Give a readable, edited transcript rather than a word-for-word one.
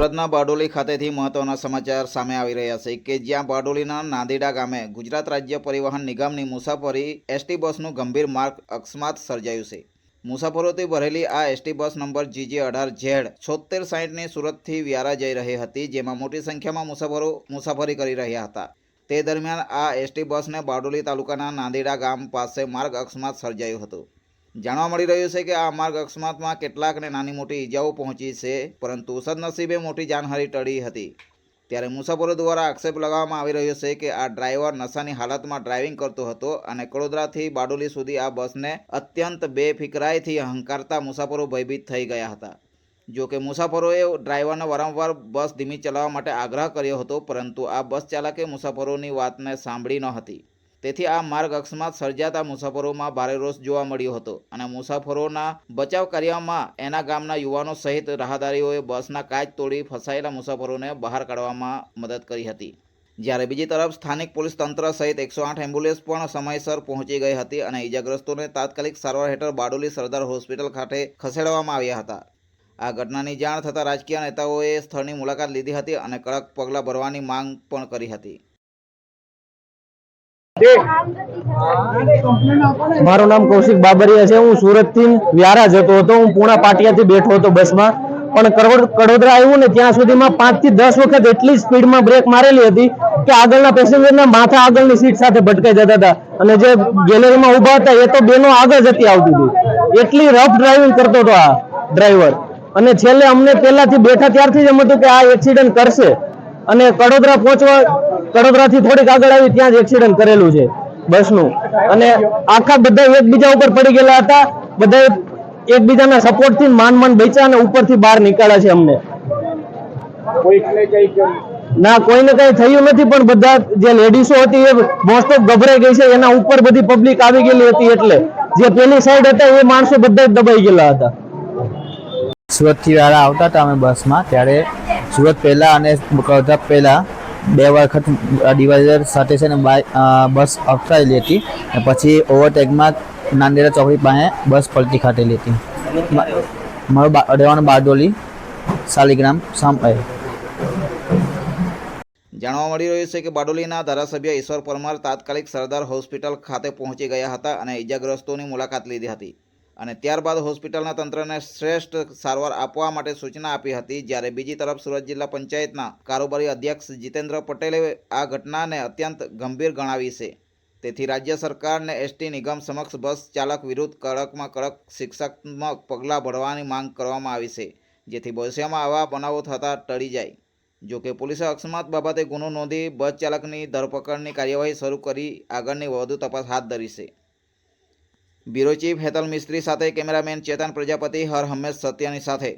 સુરતના બારડોલી ખાતેથી મહત્વના સમાચાર સામે આવી રહ્યા છે કે જ્યાં બારડોલીના નાંદેડા ગામે ગુજરાત રાજ્ય પરિવહન નિગમની મુસાફરી એસટી બસનું ગંભીર માર્ગ અકસ્માત સર્જાયું છે। મુસાફરોથી ભરેલી આ એસટી બસ નંબર GJ18Z 7660ની સુરતથી વ્યારા જઈ રહી હતી, જેમાં મોટી સંખ્યામાં મુસાફરો મુસાફરી કરી રહ્યા હતા। તે દરમિયાન આ એસટી બસને બારડોલી તાલુકાના નાંદેડા ગામ પાસે માર્ગ અકસ્માત સર્જાયું હતું। જાણવા મળી રહ્યું છે કે આ માર્ગ અકસ્માતમાં કેટલાકને નાની મોટી ઈજાઓ પહોંચી છે, પરંતુ સદનસીબે મોટી જાનહાનિ ટળી હતી। ત્યારે મુસાફરો દ્વારા આક્ષેપ લગાવવામાં આવી રહ્યો છે કે આ ડ્રાઈવર નશાની હાલતમાં ડ્રાઇવિંગ કરતો હતો અને કડોદરાથી બારડોલી સુધી આ બસને અત્યંત બેફિકરાઈથી હંકારતા મુસાફરો ભયભીત થઈ ગયા હતા। જો કે મુસાફરોએ ડ્રાઈવરને વારંવાર બસ ધીમી ચલાવવા માટે આગ્રહ કર્યો હતો, પરંતુ આ બસ ચાલકે મુસાફરોની વાતને સાંભળી ન હતી। તેથી આ માર્ગ અકસ્માત સર્જાતા મુસાફરોમાં ભારે રોષ જોવા મળ્યો હતો અને મુસાફરોના બચાવ કાર્યમાં એના ગામના યુવાનો સહિત રાહદારીઓએ બસના કાચ તોડી ફસાયેલા મુસાફરોને બહાર કાઢવામાં મદદ કરી હતી। જ્યારે બીજી તરફ સ્થાનિક પોલીસ તંત્ર સહિત 108 એમ્બ્યુલન્સ પણ સમયસર પહોંચી ગઈ હતી અને ઈજાગ્રસ્તોને તાત્કાલિક સારવાર હેઠળ બારડોલી સરદાર હોસ્પિટલ ખાતે ખસેડવામાં આવ્યા હતા। આ ઘટનાની જાણ થતાં રાજકીય નેતાઓએ સ્થળની મુલાકાત લીધી હતી અને કડક પગલાં ભરવાની માંગ પણ કરી હતી। મારું નામ કૌશિક બાબરિયા છે। હું સુરત થી વ્યારા જતો હતો। હું પૂણા પાટિયાથી બેઠો હતો બસમાં, પણ કડોદરા આવ્યું ને ત્યાં સુધીમાં 5 થી 10 વખત એટલી સ્પીડમાં બ્રેક મારેલી હતી કે આગળના પેસેન્જરના માથા આગળની સીટ સાથે ભટકાઈ જતા હતા અને જે ગેલેરીમાં ઊભા હતા એ તો બેનો આગળ જતી આવતી હતી। એટલી રફ ડ્રાઇવિંગ કરતો હતો આ ડ્રાઈવર। અને છેલ્લે અમને પહેલાથી બેઠા ત્યારથી જ એમ હતું કે આ એક્સિડન્ટ કરશે અને કડોદરા પહોંચવા કડોદરાથી થોડીક આગળ આવી ત્યાં જ એક્સિડન્ટ કરેલું છે બસનું। અને આખા બધા એકબીજા ઉપર પડી ગયેલા હતા, બધા એકબીજાના સપોર્ટથી માંડ બચ્યા અને ઉપરથી બહાર નીકળ્યા છે અમને। ના, કોઈને કઈ થયું નથી, પણ બધા જે લેડીઝો હતી એ મોસ્ટ ઓફ ગભરાઈ ગઈ છે। એના ઉપર બધી પબ્લિક આવી ગયેલી હતી, એટલે જે પેલી સાઈડ હતા એ માણસો બધા જ દબાઈ ગયેલા હતા। સુરતથી વ્યારા આવતા હતા અમે બસમાં, ત્યારે સુરત પહેલાં અને કડોદરા પહેલાં 2 વખત ડિવાઈડર સાથે છે ને બસ અથડાયેલી હતી અને પછી ઓવરટેકમાં નાંદેડા ચોકડી પાસે બસ પલટી ખાધેલી હતી। મારું રહેવાનું બારડોલી શાલિગ્રામ સાંભળે। જાણવા મળી રહ્યું છે કે બારડોલીના ધારાસભ્ય ઈશ્વર પરમાર તાત્કાલિક સરદાર હોસ્પિટલ ખાતે પહોંચી ગયા હતા અને ઈજાગ્રસ્તોની મુલાકાત લીધી હતી અને ત્યારબાદ હોસ્પિટલના તંત્રને શ્રેષ્ઠ સારવાર આપવા માટે સૂચના આપી હતી। જ્યારે બીજી તરફ સુરત જિલ્લા પંચાયતના કારોબારી અધ્યક્ષ જીતેન્દ્ર પટેલે આ ઘટનાને અત્યંત ગંભીર ગણાવી છે। તેથી રાજ્ય સરકારને એસટી નિગમ સમક્ષ બસ ચાલક વિરુદ્ધ કડકમાં કડક શિક્ષાત્મક પગલાં ભરવાની માંગ કરવામાં આવી છે, જેથી ભવિષ્યમાં આવા બનાવો થતાં ટળી જાય। જોકે પોલીસે અકસ્માત બાબતે ગુનો નોંધી બસ ચાલકની ધરપકડની કાર્યવાહી શરૂ કરી આગળની વધુ તપાસ હાથ ધરી છે। બ્યુરો ચીફ હેતલ મિસ્ત્રી સાથે કેમેરામેન ચેતન પ્રજાપતિ, હર હંમેશ સત્યની સાથે।